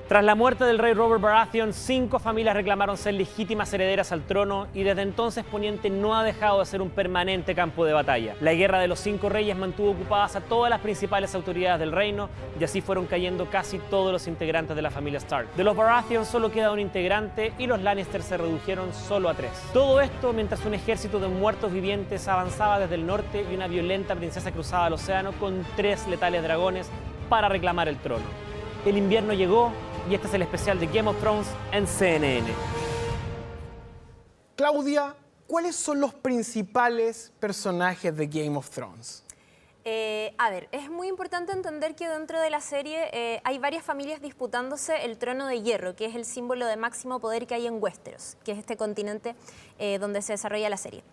Tras la muerte del rey Robert Baratheon, 5 familias reclamaron ser legítimas herederas al trono y desde entonces Poniente no ha dejado de ser un permanente campo de batalla. La guerra de los 5 reyes mantuvo ocupadas a todas las principales autoridades del reino y así fueron cayendo casi todos los integrantes de la familia Stark. De los Baratheon solo queda un integrante y los Lannister se redujeron solo a 3. Todo esto mientras un ejército de muertos vivientes avanzaba desde el norte y una violenta princesa cruzaba el océano con 3 letales dragones para reclamar el trono. El invierno llegó y este es el especial de Game of Thrones en CNN. Claudia, ¿cuáles son los principales personajes de Game of Thrones? A ver, es muy importante entender que dentro de la serie hay varias familias disputándose el trono de hierro, que es el símbolo de máximo poder que hay en Westeros, que es este continente donde se desarrolla la serie.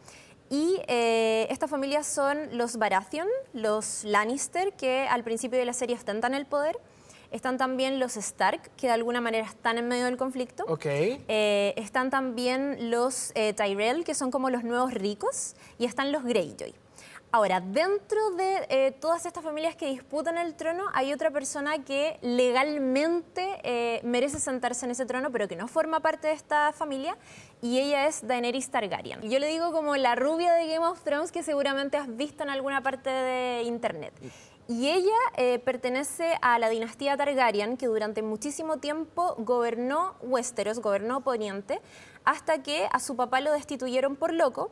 Y estas familias son los Baratheon, los Lannister, que al principio de la serie ostentan el poder. Están también los Stark, que de alguna manera están en medio del conflicto. Okay. Están también los Tyrell, que son como los nuevos ricos. Y están los Greyjoy. Ahora, dentro de todas estas familias que disputan el trono, hay otra persona que legalmente merece sentarse en ese trono, pero que no forma parte de esta familia, y ella es Daenerys Targaryen. Yo le digo como la rubia de Game of Thrones, que seguramente has visto en alguna parte de internet. Y ella pertenece a la dinastía Targaryen, que durante muchísimo tiempo gobernó Westeros, gobernó Poniente, hasta que a su papá lo destituyeron por loco.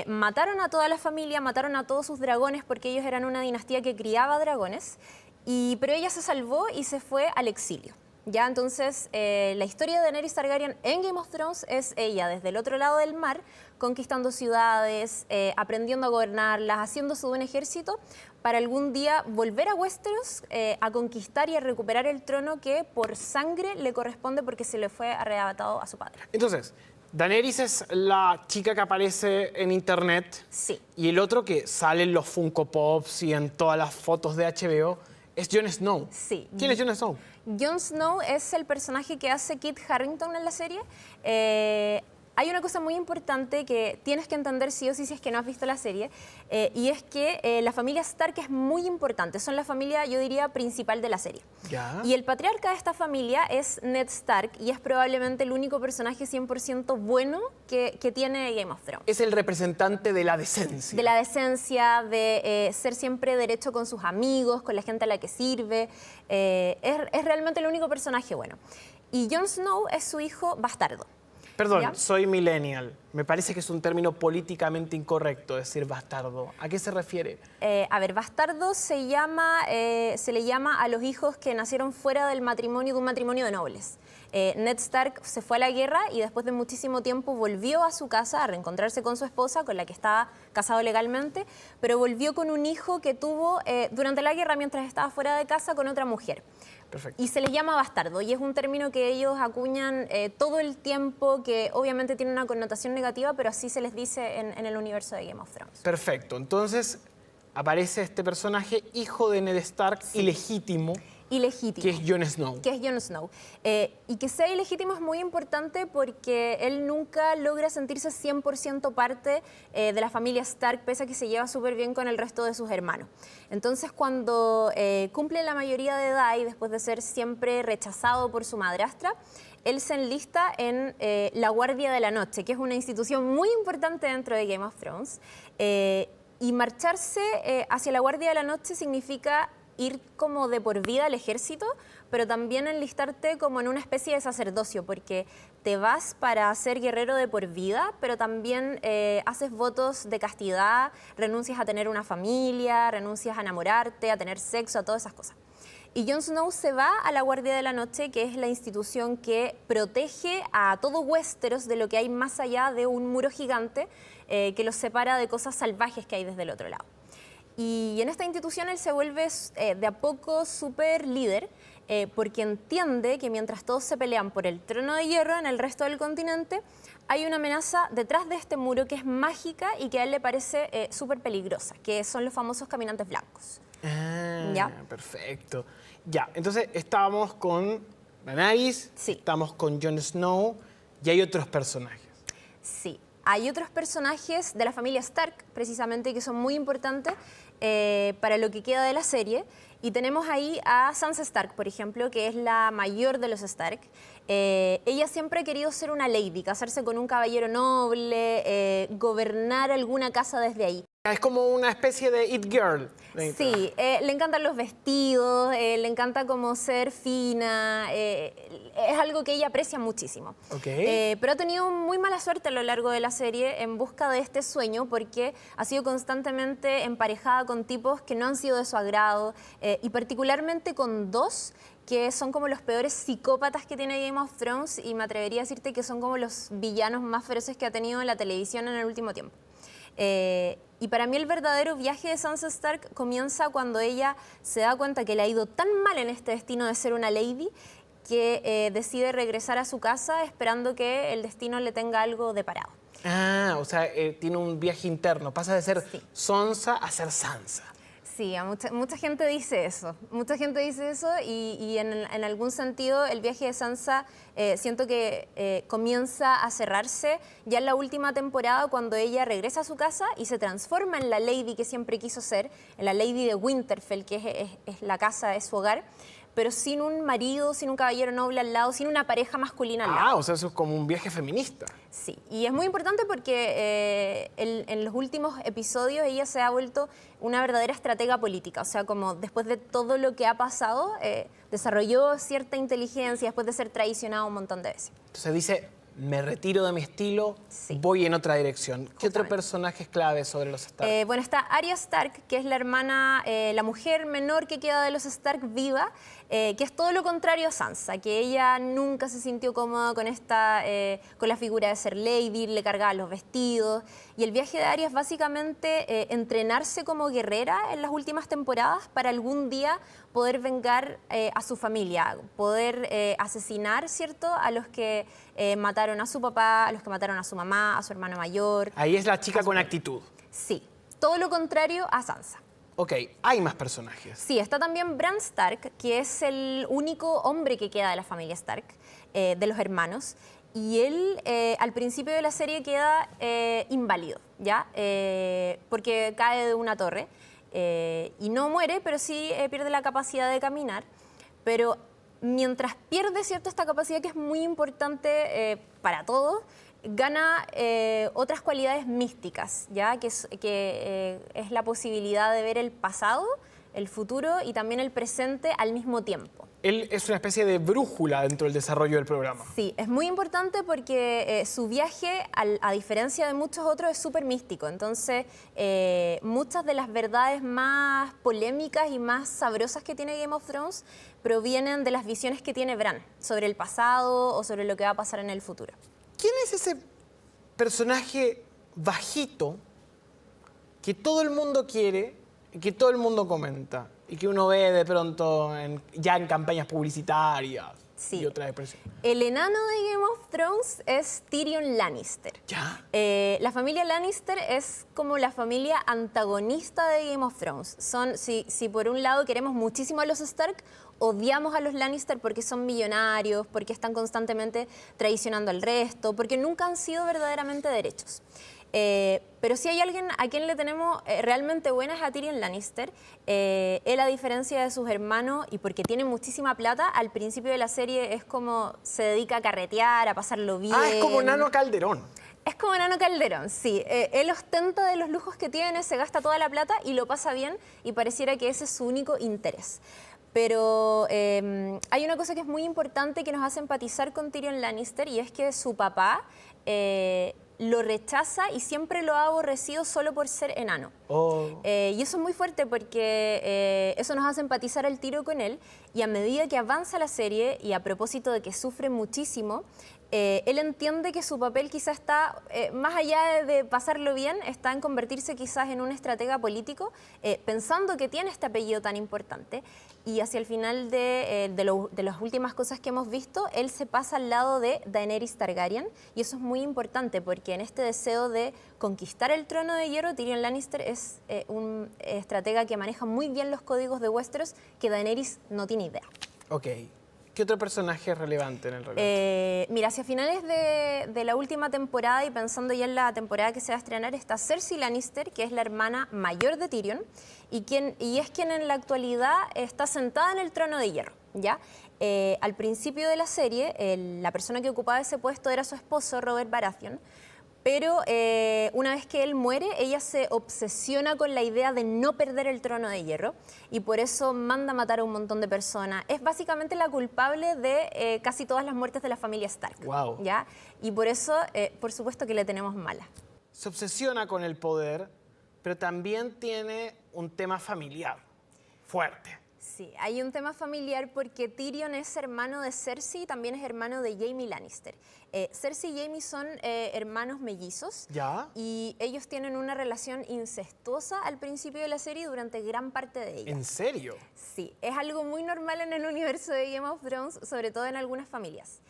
Mataron a toda la familia, mataron a todos sus dragones, porque ellos eran una dinastía que criaba dragones, pero ella se salvó y se fue al exilio. Ya, entonces, la historia de Daenerys Targaryen en Game of Thrones es ella desde el otro lado del mar, conquistando ciudades, aprendiendo a gobernarlas, haciendo su buen ejército, para algún día volver a Westeros a conquistar y a recuperar el trono que por sangre le corresponde porque se le fue arrebatado a su padre. Entonces, Daenerys es la chica que aparece en internet. Sí. Y el otro que sale en los Funko Pops y en todas las fotos de HBO es Jon Snow. Sí. ¿Quién es Jon Snow? Jon Snow es el personaje que hace Kit Harington en la serie. Hay una cosa muy importante que tienes que entender sí o sí si es que no has visto la serie, y es que la familia Stark es muy importante. Son la familia, yo diría, principal de la serie. Ya. Y el patriarca de esta familia es Ned Stark, y es probablemente el único personaje 100% bueno que tiene Game of Thrones. Es el representante de la decencia. De la decencia, de ser siempre derecho con sus amigos, con la gente a la que sirve. Es realmente el único personaje bueno. Y Jon Snow es su hijo bastardo. Perdón, ¿Ya? soy millennial. Me parece que es un término políticamente incorrecto decir bastardo. ¿A qué se refiere? A ver, bastardo se le llama a los hijos que nacieron fuera del matrimonio, de un matrimonio de nobles. Ned Stark se fue a la guerra y después de muchísimo tiempo volvió a su casa a reencontrarse con su esposa, con la que estaba casado legalmente, pero volvió con un hijo que tuvo durante la guerra mientras estaba fuera de casa con otra mujer. Perfecto. Y se les llama bastardo, y es un término que ellos acuñan todo el tiempo, que obviamente tiene una connotación negativa, pero así se les dice en el universo de Game of Thrones. Perfecto. Entonces aparece este personaje, hijo de Ned Stark, Sí. ilegítimo, Ilegítimo. que es Jon Snow. Que es Jon Snow. Y que sea ilegítimo es muy importante porque él nunca logra sentirse 100% parte de la familia Stark, pese a que se lleva súper bien con el resto de sus hermanos. Entonces, cuando cumple la mayoría de edad y después de ser siempre rechazado por su madrastra, él se enlista en la Guardia de la Noche, que es una institución muy importante dentro de Game of Thrones. Y marcharse hacia la Guardia de la Noche significa ir como de por vida al ejército, pero también enlistarte como en una especie de sacerdocio, porque te vas para ser guerrero de por vida, pero también haces votos de castidad, renuncias a tener una familia, renuncias a enamorarte, a tener sexo, a todas esas cosas. Y Jon Snow se va a la Guardia de la Noche, que es la institución que protege a todo Westeros de lo que hay más allá de un muro gigante que los separa de cosas salvajes que hay desde el otro lado. Y en esta institución él se vuelve de a poco súper líder, porque entiende que mientras todos se pelean por el trono de hierro en el resto del continente, hay una amenaza detrás de este muro que es mágica y que a él le parece súper peligrosa, que son los famosos caminantes blancos. Ah, ¿Ya? Perfecto. Ya, entonces estábamos con Daenerys, Sí. estamos con Jon Snow y hay otros personajes. Sí, hay otros personajes de la familia Stark, precisamente, que son muy importantes para lo que queda de la serie. Y tenemos ahí a Sansa Stark, por ejemplo, que es la mayor de los Stark. Ella siempre ha querido ser una lady, casarse con un caballero noble, gobernar alguna casa desde ahí. Es como una especie de It Girl. Sí, le encantan los vestidos, le encanta como ser fina, es algo que ella aprecia muchísimo. Okay. Pero ha tenido muy mala suerte a lo largo de la serie en busca de este sueño porque ha sido constantemente emparejada con tipos que no han sido de su agrado y particularmente con dos que son como los peores psicópatas que tiene Game of Thrones y me atrevería a decirte que son como los villanos más feroces que ha tenido en la televisión en el último tiempo. Y para mí el verdadero viaje de Sansa Stark comienza cuando ella se da cuenta que le ha ido tan mal en este destino de ser una lady que decide regresar a su casa esperando que el destino le tenga algo deparado. Ah, o sea, tiene un viaje interno. Pasa de ser Sí. Sonsa a ser Sansa. Sí, mucha gente dice eso. Mucha gente dice eso y en algún sentido el viaje de Sansa siento que comienza a cerrarse ya en la última temporada cuando ella regresa a su casa y se transforma en la lady que siempre quiso ser, en la lady de Winterfell, que es la casa, es su hogar, pero sin un marido, sin un caballero noble al lado, sin una pareja masculina al lado. Ah, o sea, eso es como un viaje feminista. Sí, y es muy importante porque en los últimos episodios ella se ha vuelto una verdadera estratega política, o sea, como después de todo lo que ha pasado, desarrolló cierta inteligencia después de ser traicionado un montón de veces. Entonces dice, me retiro de mi estilo, Sí. voy en otra dirección. ¿Qué otro Justamente. personaje es clave sobre los Stark? Bueno, está Arya Stark, que es la hermana, la mujer menor que queda de los Stark viva, que es todo lo contrario a Sansa, que ella nunca se sintió cómoda con con la figura de ser lady, le cargaba los vestidos. Y el viaje de Arya es básicamente entrenarse como guerrera en las últimas temporadas para algún día poder vengar a su familia, poder asesinar, ¿cierto?, a los que mataron a su papá, a los que mataron a su mamá, a su hermana mayor. Ahí es la chica con actitud. Sí, todo lo contrario a Sansa. Ok, hay más personajes. Sí, está también Bran Stark, que es el único hombre que queda de la familia Stark, de los hermanos. Y él al principio de la serie queda inválido, ¿ya? Porque cae de una torre y no muere, pero sí pierde la capacidad de caminar. Pero mientras pierde, ¿cierto?, esta capacidad que es muy importante para todos, gana otras cualidades místicas, ¿ya? Que es la posibilidad de ver el pasado, el futuro y también el presente al mismo tiempo. Él es una especie de brújula dentro del desarrollo del programa. Sí, es muy importante porque su viaje, a diferencia de muchos otros, es súper místico. Entonces, muchas de las verdades más polémicas y más sabrosas que tiene Game of Thrones provienen de las visiones que tiene Bran sobre el pasado o sobre lo que va a pasar en el futuro. ¿Quién es ese personaje bajito que todo el mundo quiere y que todo el mundo comenta y que uno ve de pronto ya en campañas publicitarias Sí. y otras expresiones? El enano de Game of Thrones es Tyrion Lannister. ¿Ya? La familia Lannister es como la familia antagonista de Game of Thrones. Si por un lado queremos muchísimo a los Stark, odiamos a los Lannister porque son millonarios, porque están constantemente traicionando al resto, porque nunca han sido verdaderamente derechos. Pero si hay alguien a quien le tenemos realmente buenas a Tyrion Lannister, él, a diferencia de sus hermanos y porque tiene muchísima plata, al principio de la serie es como se dedica a carretear, a pasarlo bien. Ah, es como Nano Calderón. Es como Nano Calderón, sí. Él ostenta de los lujos que tiene, se gasta toda la plata y lo pasa bien y pareciera que ese es su único interés. Pero hay una cosa que es muy importante que nos hace empatizar con Tyrion Lannister y es que su papá lo rechaza y siempre lo ha aborrecido solo por ser enano. Oh. Y eso es muy fuerte porque eso nos hace empatizar al tiro con él y a medida que avanza la serie y a propósito de que sufre muchísimo, él entiende que su papel quizás está, más allá de pasarlo bien, está en convertirse quizás en un estratega político, pensando que tiene este apellido tan importante. Y hacia el final de las últimas cosas que hemos visto, él se pasa al lado de Daenerys Targaryen. Y eso es muy importante porque en este deseo de conquistar el trono de hierro, Tyrion Lannister es un estratega que maneja muy bien los códigos de Westeros que Daenerys no tiene idea. Ok. ¿Qué otro personaje es relevante en el relato? Mira, hacia finales de la última temporada y pensando ya en la temporada que se va a estrenar, está Cersei Lannister, que es la hermana mayor de Tyrion y es quien en la actualidad está sentada en el trono de hierro, ¿ya? Al principio de la serie, la persona que ocupaba ese puesto era su esposo, Robert Baratheon, pero una vez que él muere, ella se obsesiona con la idea de no perder el trono de hierro y por eso manda a matar a un montón de personas. Es básicamente la culpable de casi todas las muertes de la familia Stark. Wow. ¿Ya? Y por eso, por supuesto que le tenemos mala. Se obsesiona con el poder, pero también tiene un tema familiar fuerte. Sí, hay un tema familiar porque Tyrion es hermano de Cersei y también es hermano de Jaime Lannister. Cersei y Jaime son hermanos mellizos. ¿Ya? Y ellos tienen una relación incestuosa al principio de la serie y durante gran parte de ella. ¿En serio? Sí, es algo muy normal en el universo de Game of Thrones, sobre todo en algunas familias.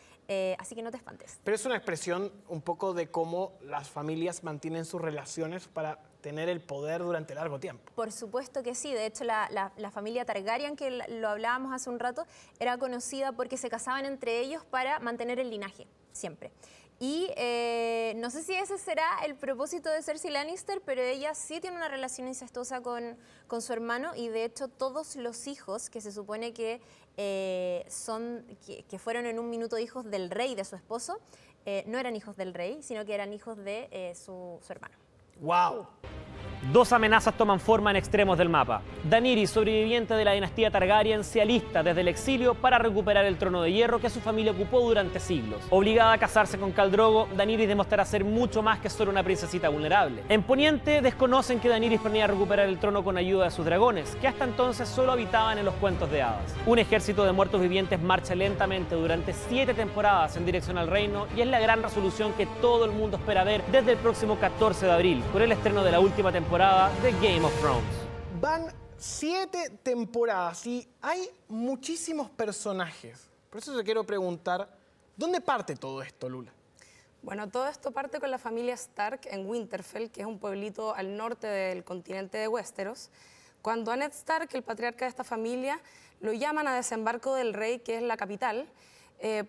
Así que no te espantes. Pero es una expresión un poco de cómo las familias mantienen sus relaciones para tener el poder durante largo tiempo. Por supuesto que sí. De hecho, la familia Targaryen, que lo hablábamos hace un rato, era conocida porque se casaban entre ellos para mantener el linaje, siempre. Y no sé si ese será el propósito de Cersei Lannister, pero ella sí tiene una relación incestuosa con su hermano y de hecho todos los hijos que se supone que que fueron en un minuto hijos del rey, de su esposo, no eran hijos del rey, sino que eran hijos de su hermano. ¡Wow! Dos amenazas toman forma en extremos del mapa. Daenerys, sobreviviente de la dinastía Targaryen, se alista desde el exilio para recuperar el trono de hierro que su familia ocupó durante siglos. Obligada a casarse con Khal Drogo, Daenerys demostrará ser mucho más que solo una princesita vulnerable. En Poniente desconocen que Daenerys planea recuperar el trono con ayuda de sus dragones, que hasta entonces solo habitaban en los cuentos de hadas. Un ejército de muertos vivientes marcha lentamente durante 7 temporadas en dirección al reino y es la gran resolución que todo el mundo espera ver desde el próximo 14 de abril, con el estreno de la última temporada de Game of Thrones. Van 7 temporadas y hay muchísimos personajes. Por eso te quiero preguntar, ¿dónde parte todo esto, Lula? Bueno, todo esto parte con la familia Stark en Winterfell, que es un pueblito al norte del continente de Westeros. Cuando a Ned Stark, el patriarca de esta familia, lo llaman a desembarco del rey, que es la capital,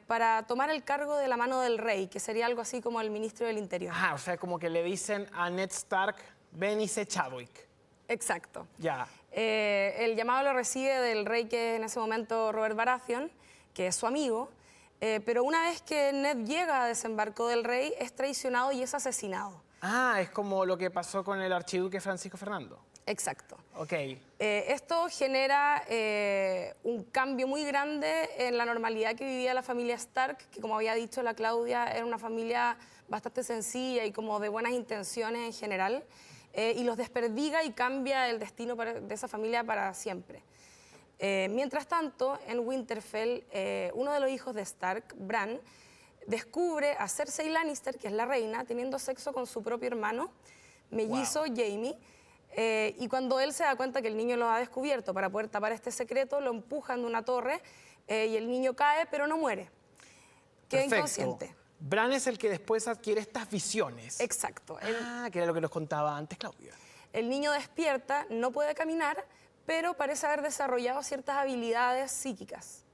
para tomar el cargo de la mano del rey, que sería algo así como el ministro del Interior. Ah, o sea, como que le dicen a Ned Stark, ven y sé Chadwick. Exacto. Ya. El llamado lo recibe del rey, que es en ese momento Robert Baratheon, que es su amigo, pero una vez que Ned llega a desembarco del rey, es traicionado y es asesinado. Ah, es como lo que pasó con el archiduque Francisco Fernando. Exacto. Ok. Esto genera un cambio muy grande en la normalidad que vivía la familia Stark, que como había dicho la Claudia, era una familia bastante sencilla y como de buenas intenciones en general, y los desperdiga y cambia el destino de esa familia para siempre. Mientras tanto, en Winterfell, uno de los hijos de Stark, Bran, descubre a Cersei Lannister, que es la reina, teniendo sexo con su propio hermano, mellizo Jaime, y cuando él se da cuenta que el niño lo ha descubierto, para poder tapar este secreto, lo empujan de una torre y el niño cae, pero no muere. Queda inconsciente. Bran es el que después adquiere estas visiones. Exacto. Que era lo que nos contaba antes Claudia. El niño despierta, no puede caminar, pero parece haber desarrollado ciertas habilidades psíquicas.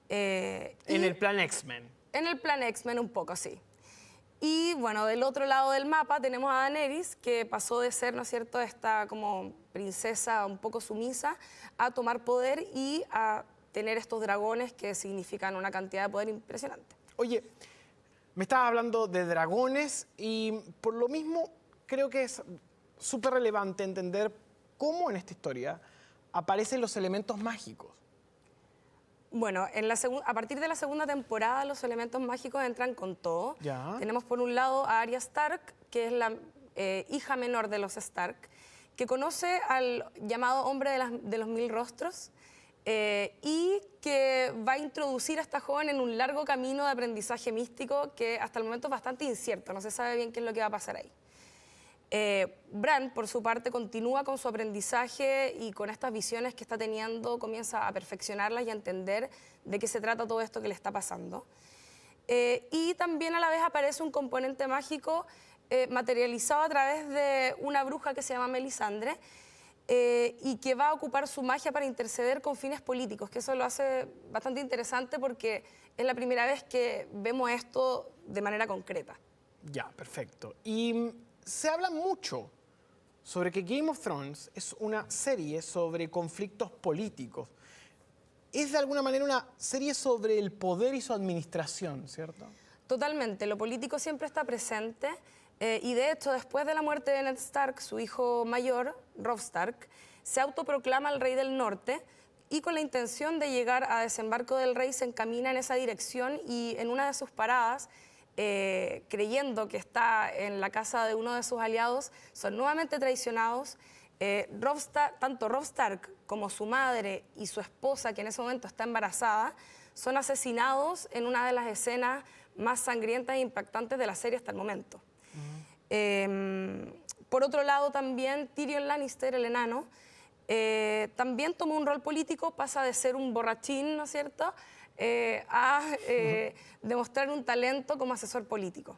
En el plan X-Men. En el plan X-Men un poco, sí. Y bueno, del otro lado del mapa tenemos a Daenerys, que pasó de ser, ¿no es cierto?, esta como princesa un poco sumisa, a tomar poder y a tener estos dragones que significan una cantidad de poder impresionante. Oye, me estabas hablando de dragones y por lo mismo creo que es súper relevante entender cómo en esta historia aparecen los elementos mágicos. Bueno, a partir de la segunda temporada los elementos mágicos entran con todo. Ya. Tenemos por un lado a Arya Stark, que es la hija menor de los Stark, que conoce al llamado hombre de los 1000 rostros y que va a introducir a esta joven en un largo camino de aprendizaje místico que hasta el momento es bastante incierto, no se sabe bien qué es lo que va a pasar ahí. Bran, por su parte, continúa con su aprendizaje y con estas visiones que está teniendo, comienza a perfeccionarlas y a entender de qué se trata todo esto que le está pasando. Y también a la vez aparece un componente mágico materializado a través de una bruja que se llama Melisandre, y que va a ocupar su magia para interceder con fines políticos, que eso lo hace bastante interesante porque es la primera vez que vemos esto de manera concreta. Ya, perfecto. Y se habla mucho sobre que Game of Thrones es una serie sobre conflictos políticos. Es de alguna manera una serie sobre el poder y su administración, ¿cierto? Totalmente, lo político siempre está presente y de hecho después de la muerte de Ned Stark, su hijo mayor, Robb Stark, se autoproclama el rey del norte y con la intención de llegar a Desembarco del Rey se encamina en esa dirección y en una de sus paradas, creyendo que está en la casa de uno de sus aliados, son nuevamente traicionados. Tanto Robb Stark como su madre y su esposa, que en ese momento está embarazada, son asesinados en una de las escenas más sangrientas e impactantes de la serie hasta el momento. Por otro lado, también Tyrion Lannister, el enano, también toma un rol político, pasa de ser un borrachín, ¿no es cierto?, a demostrar un talento como asesor político.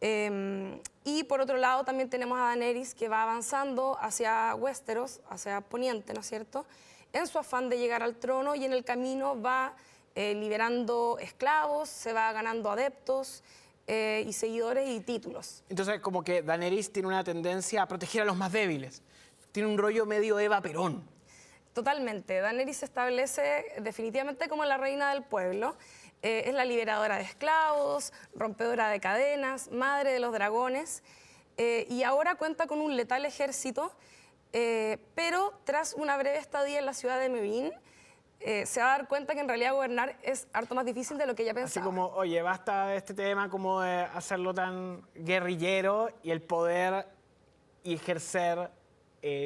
Y por otro lado también tenemos a Daenerys que va avanzando hacia Westeros, hacia Poniente, ¿no es cierto?, en su afán de llegar al trono y en el camino va liberando esclavos, se va ganando adeptos y seguidores y títulos. Entonces, como que Daenerys tiene una tendencia a proteger a los más débiles. Tiene un rollo medio Eva Perón. Totalmente. Daenerys se establece definitivamente como la reina del pueblo. Es la liberadora de esclavos, rompedora de cadenas, madre de los dragones y ahora cuenta con un letal ejército, pero tras una breve estadía en la ciudad de Meereen, se va a dar cuenta que en realidad gobernar es harto más difícil de lo que ella pensaba. Así como, oye, basta de este tema como de hacerlo tan guerrillero y el poder y ejercer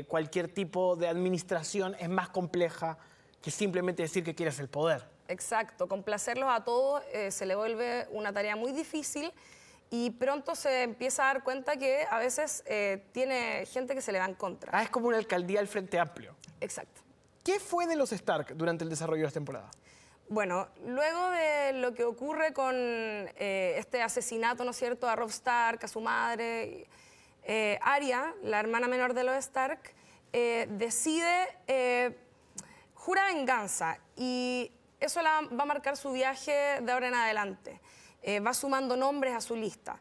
cualquier tipo de administración es más compleja que simplemente decir que quieres el poder. Exacto, complacerlos a todos se le vuelve una tarea muy difícil y pronto se empieza a dar cuenta que a veces tiene gente que se le va en contra. Ah, es como una alcaldía al Frente Amplio. Exacto. ¿Qué fue de los Stark durante el desarrollo de esta temporada? Bueno, luego de lo que ocurre con este asesinato, ¿no es cierto?, a Robb Stark, a su madre, Arya, la hermana menor de los Stark, jura venganza y eso va a marcar su viaje de ahora en adelante. Va sumando nombres a su lista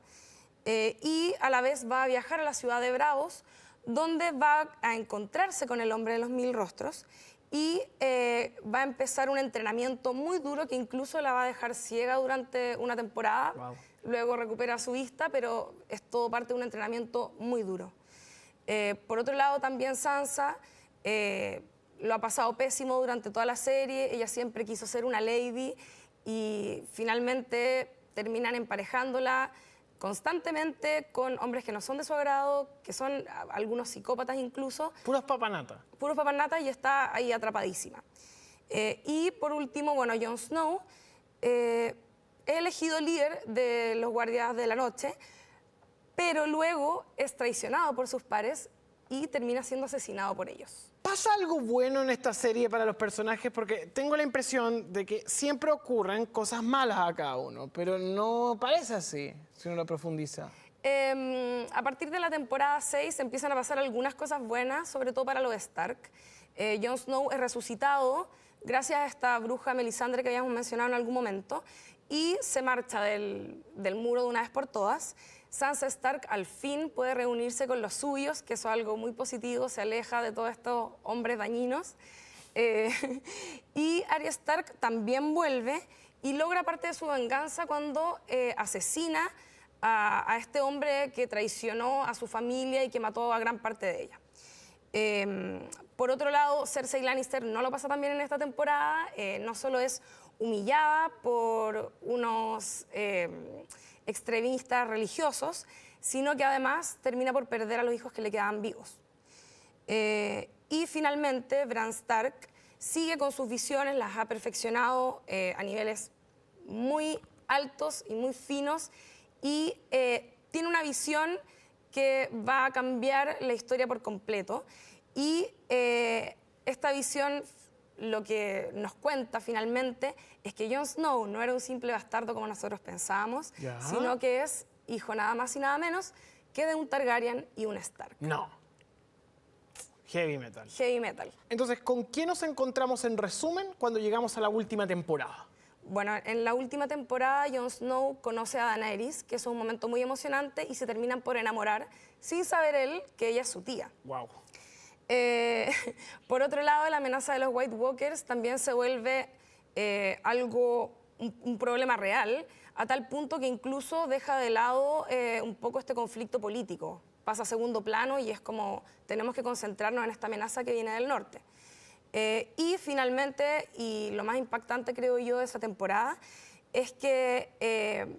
y a la vez va a viajar a la ciudad de Bravos, donde va a encontrarse con el hombre de los 1000 rostros y va a empezar un entrenamiento muy duro que incluso la va a dejar ciega durante una temporada. Wow. Luego recupera su vista, pero es todo parte de un entrenamiento muy duro. Por otro lado, también Sansa lo ha pasado pésimo durante toda la serie. Ella siempre quiso ser una lady y finalmente terminan emparejándola constantemente con hombres que no son de su agrado, que son algunos psicópatas incluso. Puros papanatas. Puros papanatas y está ahí atrapadísima. Y por último, bueno, Jon Snow es elegido líder de los Guardias de la Noche, pero luego es traicionado por sus pares y termina siendo asesinado por ellos. ¿Pasa algo bueno en esta serie para los personajes? Porque tengo la impresión de que siempre ocurren cosas malas a cada uno, pero no parece así, si uno lo profundiza. A partir de la temporada 6 empiezan a pasar algunas cosas buenas, sobre todo para los Stark. Jon Snow es resucitado gracias a esta bruja Melisandre que habíamos mencionado en algún momento y se marcha del muro de una vez por todas. Sansa Stark al fin puede reunirse con los suyos, que eso es algo muy positivo, se aleja de todos estos hombres dañinos. Y Arya Stark también vuelve y logra parte de su venganza cuando asesina a este hombre que traicionó a su familia y que mató a gran parte de ella. Por otro lado, Cersei Lannister no lo pasa tan bien en esta temporada, no solo es humillada por unos extremistas religiosos, sino que además termina por perder a los hijos que le quedaban vivos. Y finalmente, Bran Stark sigue con sus visiones, las ha perfeccionado a niveles muy altos y muy finos, y tiene una visión que va a cambiar la historia por completo. Y esta visión lo que nos cuenta finalmente es que Jon Snow no era un simple bastardo como nosotros pensábamos, sino que es hijo nada más y nada menos que de un Targaryen y un Stark. No. Heavy metal. heavy metal. Entonces, ¿con qué nos encontramos en resumen cuando llegamos a la última temporada? Bueno, en la última temporada Jon Snow conoce a Daenerys, que es un momento muy emocionante, y se terminan por enamorar sin saber él que ella es su tía. Wow. Por otro lado, la amenaza de los White Walkers también se vuelve un problema real, a tal punto que incluso deja de lado un poco este conflicto político. Pasa a segundo plano y es como tenemos que concentrarnos en esta amenaza que viene del norte. Y finalmente, y lo más impactante creo yo de esta temporada, es que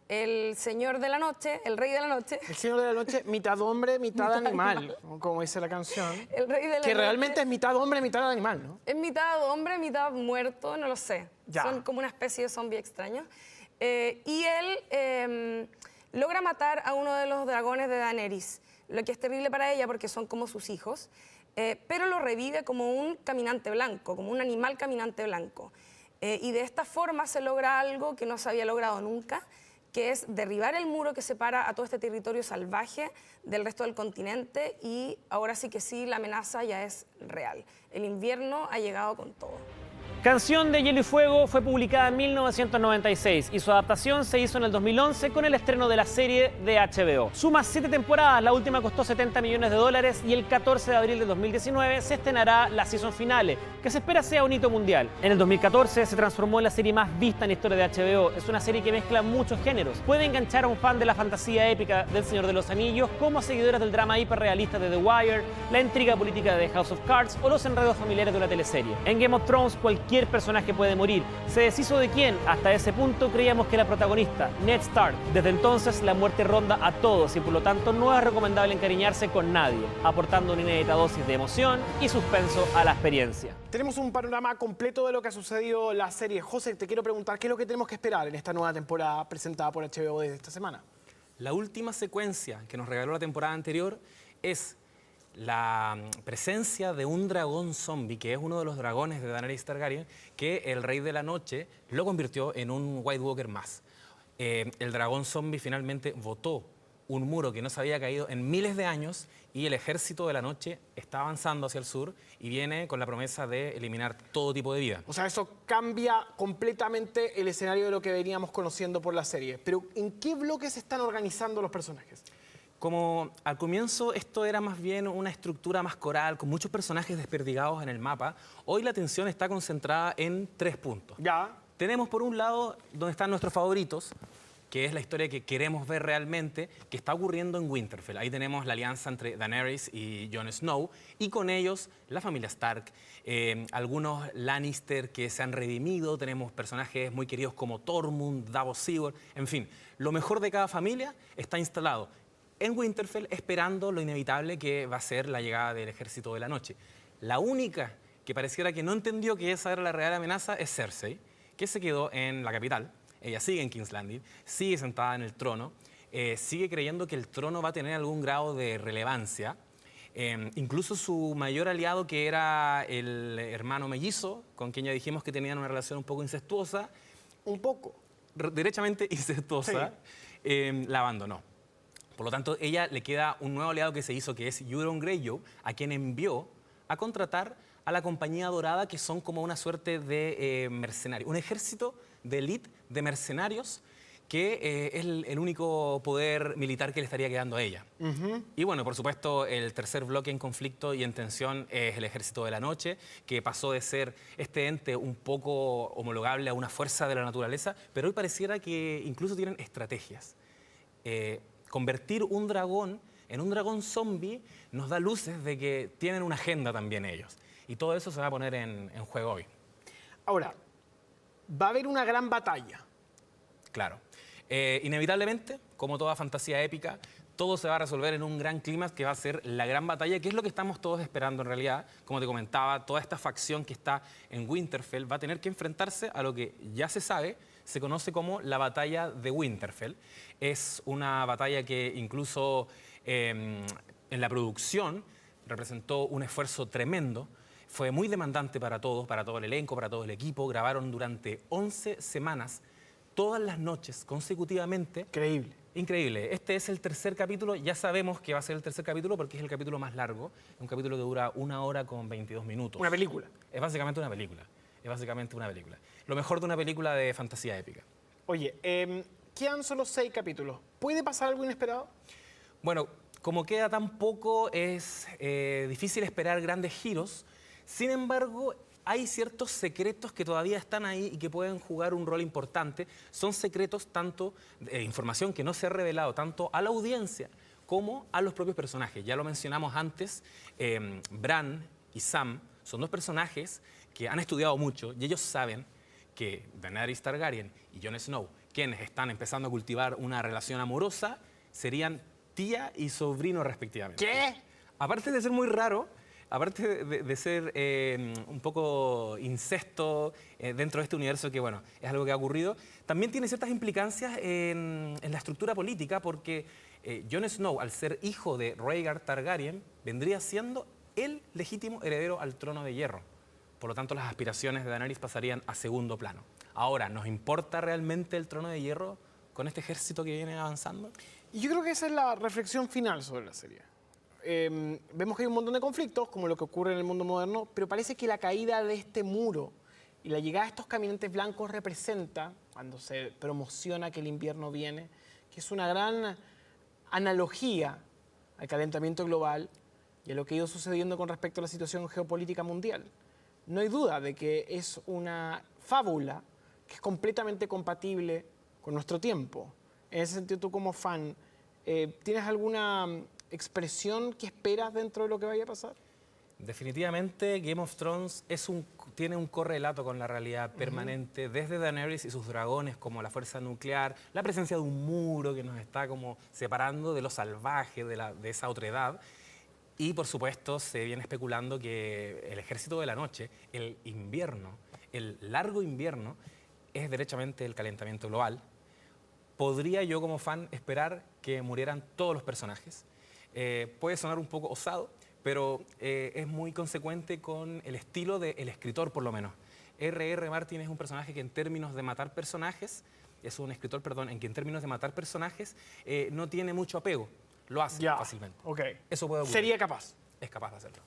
el Señor de la Noche, el Rey de la Noche... El Señor de la Noche, mitad hombre, mitad animal, como dice la canción. El Rey de la Que Noche realmente es mitad hombre, mitad animal, ¿no? es mitad hombre, mitad muerto, no lo sé. Ya. Son como una especie de zombie extraño. Y él logra matar a uno de los dragones de Daenerys, lo que es terrible para ella porque son como sus hijos, pero lo revive como un caminante blanco, como un animal caminante blanco. Y de esta forma se logra algo que no se había logrado nunca, que es derribar el muro que separa a todo este territorio salvaje del resto del continente, y ahora sí que sí, la amenaza ya es real. El invierno ha llegado con todo. Canción de Hielo y Fuego fue publicada en 1996 y su adaptación se hizo en el 2011 con el estreno de la serie de HBO. Suma 7 temporadas, la última costó $70 millones y el 14 de abril de 2019 se estrenará la season finale, que se espera sea un hito mundial. En el 2014 se transformó en la serie más vista en la historia de HBO. Es una serie que mezcla muchos géneros. Puede enganchar a un fan de la fantasía épica del Señor de los Anillos, como a seguidores del drama hiperrealista de The Wire, la intriga política de House of Cards o los enredos familiares de una teleserie. En Game of Thrones cualquier personaje puede morir. ¿Se deshizo de quién? Hasta ese punto creíamos que era protagonista, Ned Stark. Desde entonces la muerte ronda a todos y por lo tanto no es recomendable encariñarse con nadie, aportando una inédita dosis de emoción y suspenso a la experiencia. Tenemos un panorama completo de lo que ha sucedido en la serie. José, te quiero preguntar, ¿qué es lo que tenemos que esperar en esta nueva temporada presentada por HBO desde esta semana? La última secuencia que nos regaló la temporada anterior es la presencia de un dragón zombie, que es uno de los dragones de Daenerys Targaryen, que el Rey de la Noche lo convirtió en un White Walker más. El dragón zombie finalmente botó un muro que no se había caído en miles de años y el ejército de la noche está avanzando hacia el sur y viene con la promesa de eliminar todo tipo de vida. O sea, eso cambia completamente el escenario de lo que veníamos conociendo por la serie. Pero, ¿en qué bloques se están organizando los personajes? Como al comienzo esto era más bien una estructura más coral, con muchos personajes desperdigados en el mapa, hoy la atención está concentrada en 3 puntos. Ya. Tenemos por un lado donde están nuestros favoritos, que es la historia que queremos ver realmente, que está ocurriendo en Winterfell. Ahí tenemos la alianza entre Daenerys y Jon Snow, y con ellos la familia Stark, algunos Lannister que se han redimido, tenemos personajes muy queridos como Tormund, Davos Seaworth, en fin, lo mejor de cada familia está instalado en Winterfell, esperando lo inevitable que va a ser la llegada del Ejército de la Noche. La única que pareciera que no entendió que esa era la real amenaza es Cersei, que se quedó en la capital. Ella sigue en King's Landing, sigue sentada en el trono, sigue creyendo que el trono va a tener algún grado de relevancia. Incluso su mayor aliado, que era el hermano mellizo, con quien ya dijimos que tenían una relación un poco incestuosa, Un poco. derechamente incestuosa, la abandonó. Por lo tanto, ella le queda un nuevo aliado que se hizo, que es Euron Greyjoy, a quien envió a contratar a la Compañía Dorada, que son como una suerte de mercenarios, un ejército de élite de mercenarios que es el único poder militar que le estaría quedando a ella. Y bueno, por supuesto, el tercer bloque en conflicto y en tensión es el Ejército de la Noche, que pasó de ser este ente un poco homologable a una fuerza de la naturaleza, pero hoy pareciera que incluso tienen estrategias. Convertir un dragón en un dragón zombie nos da luces de que tienen una agenda también ellos. Y todo eso se va a poner en juego hoy. Ahora, va a haber una gran batalla. Claro. Inevitablemente, como toda fantasía épica, todo se va a resolver en un gran clímax que va a ser la gran batalla, que es lo que estamos todos esperando en realidad. Como te comentaba, toda esta facción que está en Winterfell va a tener que enfrentarse a lo que ya se sabe, se conoce como la batalla de Winterfell. Es una batalla que incluso en la producción representó un esfuerzo tremendo. Fue muy demandante para todos, para todo el elenco, para todo el equipo. Grabaron durante 11 semanas, todas las noches consecutivamente. Increíble. Increíble. Este es el tercer capítulo. Ya sabemos que va a ser el tercer capítulo porque es el capítulo más largo. Es un capítulo que dura 1 hora con 22 minutos. Una película. Es básicamente una película. Lo mejor de una película de fantasía épica. Oye, quedan solo 6 capítulos. ¿Puede pasar algo inesperado? Bueno, como queda tan poco, es difícil esperar grandes giros. Sin embargo, hay ciertos secretos que todavía están ahí y que pueden jugar un rol importante. Son secretos tanto, información que no se ha revelado tanto a la audiencia como a los propios personajes. Ya lo mencionamos antes, Bran y Sam son 2 personajes que han estudiado mucho y ellos saben que Daenerys Targaryen y Jon Snow, quienes están empezando a cultivar una relación amorosa, serían tía y sobrino respectivamente. ¿Qué? Aparte de ser muy raro, aparte de ser un poco incesto dentro de este universo que, bueno, es algo que ha ocurrido, también tiene ciertas implicancias en la estructura política porque Jon Snow, al ser hijo de Rhaegar Targaryen, vendría siendo el legítimo heredero al trono de hierro. Por lo tanto, las aspiraciones de Daenerys pasarían a segundo plano. Ahora, ¿nos importa realmente el trono de hierro con este ejército que viene avanzando? Y yo creo que esa es la reflexión final sobre la serie. Vemos que hay un montón de conflictos, como lo que ocurre en el mundo moderno, pero parece que la caída de este muro y la llegada de estos caminantes blancos representa, cuando se promociona que el invierno viene, que es una gran analogía al calentamiento global y a lo que ha ido sucediendo con respecto a la situación geopolítica mundial. No hay duda de que es una fábula que es completamente compatible con nuestro tiempo. En ese sentido, tú como fan, ¿tienes alguna expresión que esperas dentro de lo que vaya a pasar? Definitivamente Game of Thrones tiene un correlato con la realidad permanente, desde Daenerys y sus dragones, como la fuerza nuclear, la presencia de un muro que nos está como separando de lo salvaje, de esa otredad. Y por supuesto se viene especulando que el ejército de la noche, el invierno, el largo invierno, es derechamente el calentamiento global. Podría yo como fan esperar que murieran todos los personajes. Puede sonar un poco osado, pero es muy consecuente con el estilo del escritor, por lo menos. R.R. Martin es un personaje que en términos de matar personajes, es un escritor, perdón, en que en términos de matar personajes no tiene mucho apego. Lo hace fácilmente. Ok. Eso puede ocurrir. ¿Sería capaz? Es capaz de hacerlo.